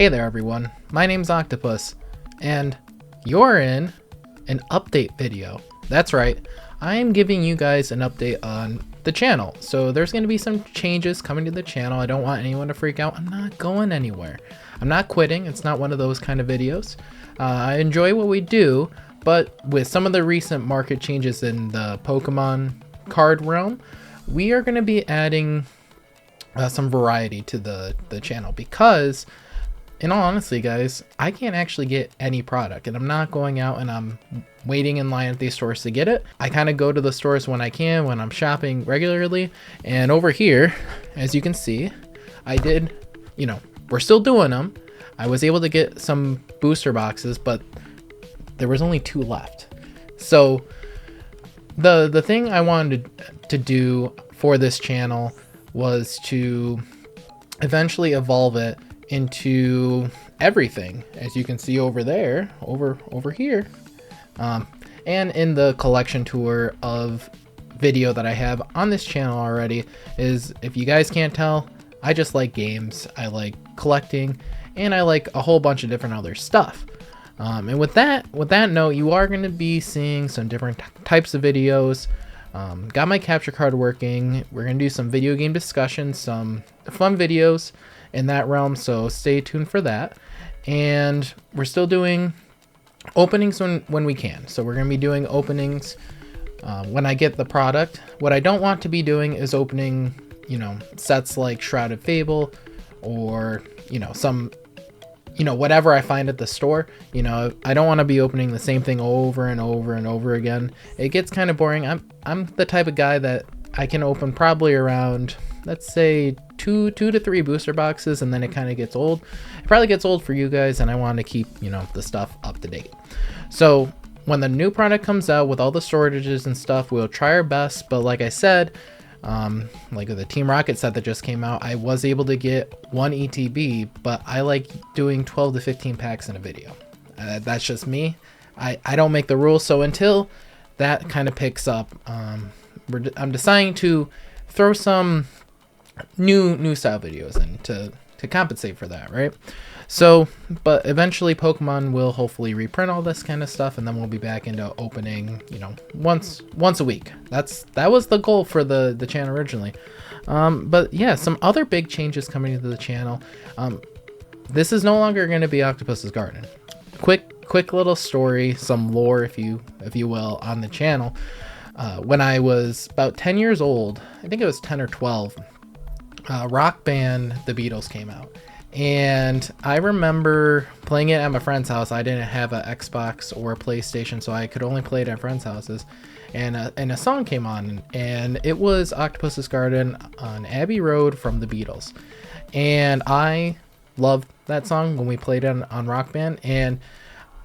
Hey there everyone, my name's Octopus, and you're in an update video. That's right, I'm giving you guys an update on the channel. So there's going to be some changes coming to the channel. I don't want anyone to freak out. I'm not going anywhere. I'm not quitting. It's not one of those kind of videos. I enjoy what we do, but with some of the recent market changes in the Pokemon card realm, we are going to be adding some variety to the channel because, in all honesty, guys, I can't actually get any product, and I'm not going out and I'm waiting in line at these stores to get it. I kind of go to the stores when I can, when I'm shopping regularly. And over here, as you can see, I did, we're still doing them. I was able to get some booster boxes, but there was only 2 left. So the thing I wanted to do for this channel was to eventually evolve it into everything, as you can see over there, over here, and in the collection tour of video that I have on this channel already. Is, if you guys can't tell, I just like games, I like collecting, and I like a whole bunch of different other stuff. And with that note, you are going to be seeing some different types of videos. Got my capture card working. We're going to do some video game discussions, some fun videos in that realm, so stay tuned for that. And we're still doing openings when we can, so we're going to be doing openings when I get the product. What I don't want to be doing is opening sets like Shrouded Fable or some whatever I find at the store. I don't want to be opening the same thing over and over and over again. It gets kind of boring. I'm the type of guy that I can open probably around, let's say, two to three booster boxes, and then it kind of gets old. It probably gets old for you guys, and I want to keep the stuff up to date. So when the new product comes out with all the shortages and stuff, we'll try our best. But like I said, like with the Team Rocket set that just came out, I was able to get 1 ETB, but I like doing 12 to 15 packs in a video. That's just me. I don't make the rules. So until that kind of picks up, I'm deciding to throw some new style videos in to compensate for that, right? So, but eventually Pokemon will hopefully reprint all this kind of stuff, and then we'll be back into opening, once a week. That was the goal for the channel originally. But yeah, some other big changes coming to the channel. This is no longer going to be Octopus's Garden. Quick little story, some lore, if you will, on the channel. When I was about 10 years old, I think it was 10 or 12, Rock Band, The Beatles came out. And I remember playing it at my friend's house. I didn't have an Xbox or a PlayStation, so I could only play it at friends' houses. And a song came on, and it was Octopus's Garden on Abbey Road from The Beatles. And I loved that song when we played it on Rock Band. And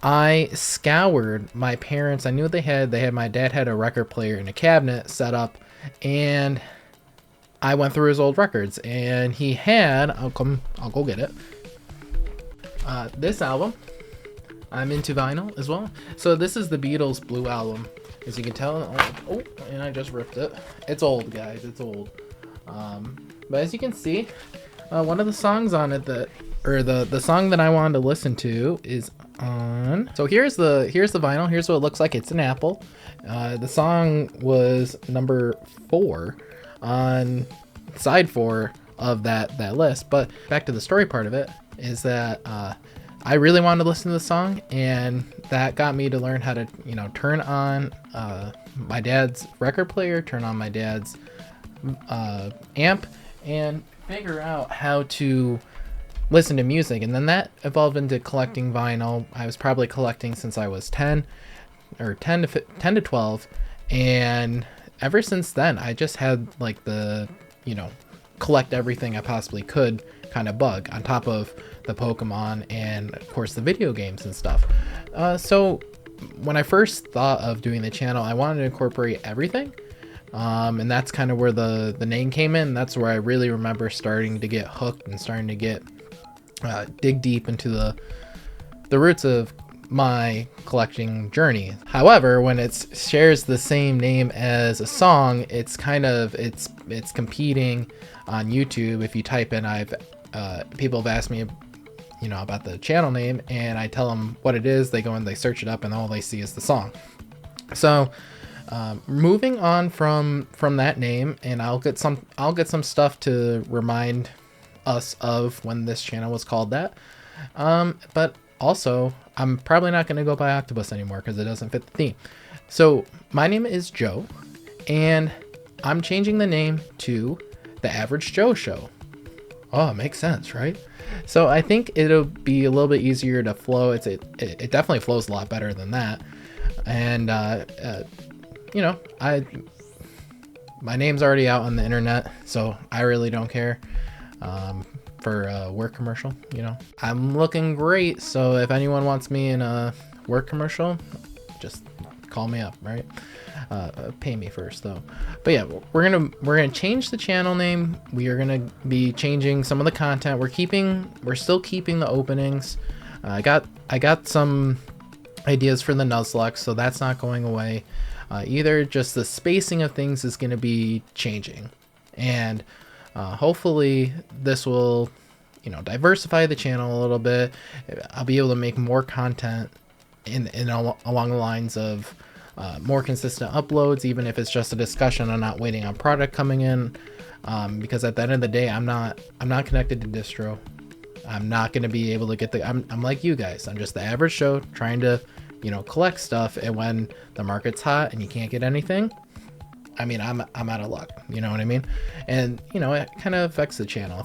I scoured my parents. I knew my dad had a record player in a cabinet set up, and I went through his old records, and he had, I'll go get it, this album. I'm into vinyl as well. So this is the Beatles Blue Album, as you can tell. Oh, and I just ripped it. It's old, guys, it's old. But as you can see, one of the songs on it the song that I wanted to listen to is on. So here's the vinyl. Here's what it looks like. It's an apple. The song was number 4 on side 4 of that list. But back to the story part of it is that I really wanted to listen to the song, and that got me to learn how to turn on my dad's record player, turn on my dad's amp, and figure out how to listen to music. And then that evolved into collecting vinyl. I was probably collecting since I was 10 to 12, and ever since then I just had like the collect everything I possibly could kind of bug, on top of the Pokemon and of course the video games and stuff. So when I first thought of doing the channel, I wanted to incorporate everything, and that's kind of where the name came in. That's where I really remember starting to get hooked and starting to get dig deep into the roots of my collecting journey. However, when it shares the same name as a song, it's competing on YouTube. If you type in, people have asked me about the channel name, and I tell them what it is. They go and they search it up, and all they see is the song. So moving on from that name, and I'll get some stuff to remind us of when this channel was called that. But also, I'm probably not going to go by Octopus anymore because it doesn't fit the theme. So my name is Joe, and I'm changing the name to The Average Joe Show. Oh, it makes sense, right? So I think it'll be a little bit easier to flow. It definitely flows a lot better than that. And my name's already out on the internet, so I really don't care. For a work commercial, I'm looking great. So if anyone wants me in a work commercial, just call me up, right? Pay me first though. But yeah, we're gonna change the channel name. We are gonna be changing some of the content. We're still keeping the openings. I got some ideas for the Nuzlocke, so that's not going away either. Just the spacing of things is gonna be changing, and hopefully this will diversify the channel a little bit. I'll be able to make more content along the lines of more consistent uploads, even if it's just a discussion. I'm not waiting on product coming in, because at the end of the day, I'm not connected to distro. I'm not going to be able to get I'm like you guys. I'm just the average Joe trying to collect stuff, and when the market's hot and you can't get anything, I'm out of luck. You know what I mean? And it kind of affects the channel.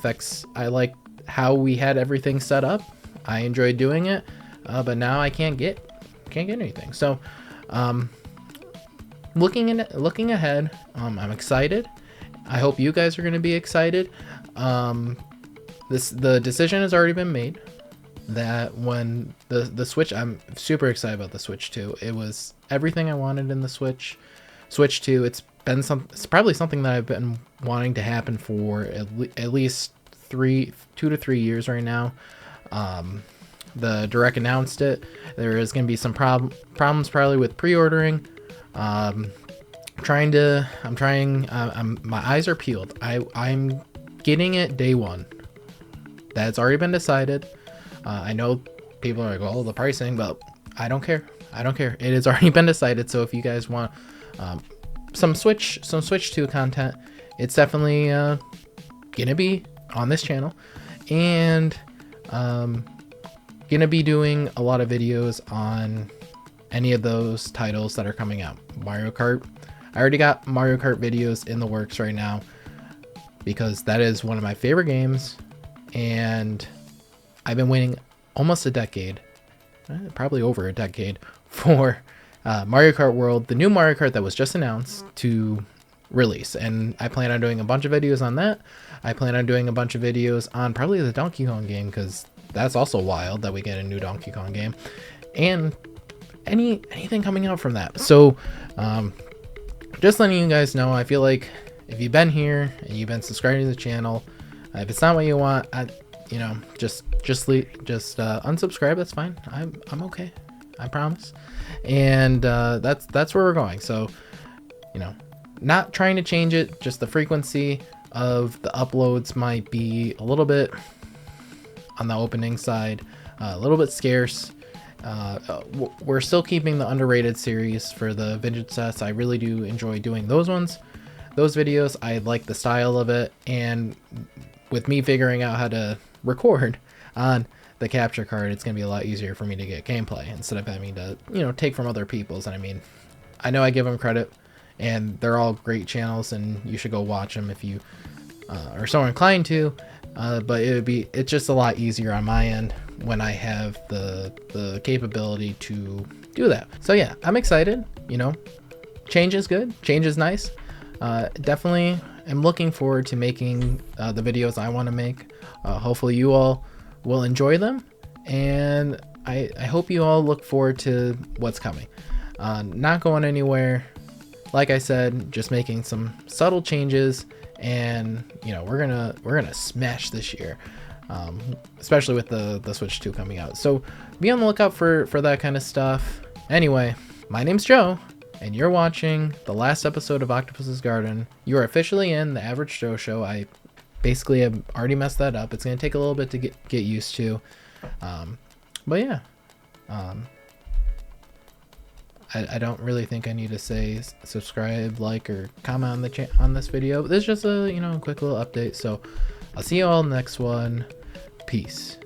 I like how we had everything set up. I enjoyed doing it, but now I can't get anything. So looking ahead, I'm excited. I hope you guys are going to be excited. The decision has already been made that when the Switch, I'm super excited about the Switch 2. It was everything I wanted in the Switch 2. It's probably something that I've been wanting to happen for at least 2 to 3 years right now. The Direct announced it. There is going to be some problems probably with pre-ordering. My eyes are peeled. I'm getting it day one. That's already been decided. I know people are like, well, the pricing, but I don't care. It has already been decided. So if you guys want some Switch 2 content, it's definitely gonna be on this channel, and gonna be doing a lot of videos on any of those titles that are coming out. Mario Kart, I already got Mario Kart videos in the works right now because that is one of my favorite games, and I've been waiting almost a decade, probably over a decade, for Mario Kart World, the new Mario Kart that was just announced, to release. And I plan on doing a bunch of videos on that. I plan on doing a bunch of videos on probably the Donkey Kong game, because that's also wild that we get a new Donkey Kong game, and anything coming out from that. So just letting you guys know, I feel like if you've been here and you've been subscribing to the channel, if it's not what you want, just unsubscribe. That's fine. I'm okay. I promise. And that's where we're going. So not trying to change it, just the frequency of the uploads might be a little bit on the opening side, a little bit scarce. We're still keeping the underrated series for the vintage sets. I really do enjoy doing those videos. I like the style of it, and with me figuring out how to record on the capture card, it's gonna be a lot easier for me to get gameplay instead of having to take from other people's. And I know I give them credit, and they're all great channels, and you should go watch them if you are so inclined to. But it's just a lot easier on my end when I have the capability to do that. So yeah, I'm excited. Change is good. Change is nice. Definitely am looking forward to making the videos I want to make. Hopefully you all will enjoy them, and I hope you all look forward to what's coming. Not going anywhere. Like I said, just making some subtle changes, and we're gonna smash this year, especially with the Switch 2 coming out. So be on the lookout for that kind of stuff. Anyway, my name's Joe, and you're watching the last episode of Octopus's Garden. You are officially in the Average Joe Show. I basically have already messed that up. It's gonna take a little bit to get used to. But yeah, I don't really think I need to say subscribe, like, or comment on the on this video. This is just a quick little update. So I'll see you all in the next one. Peace.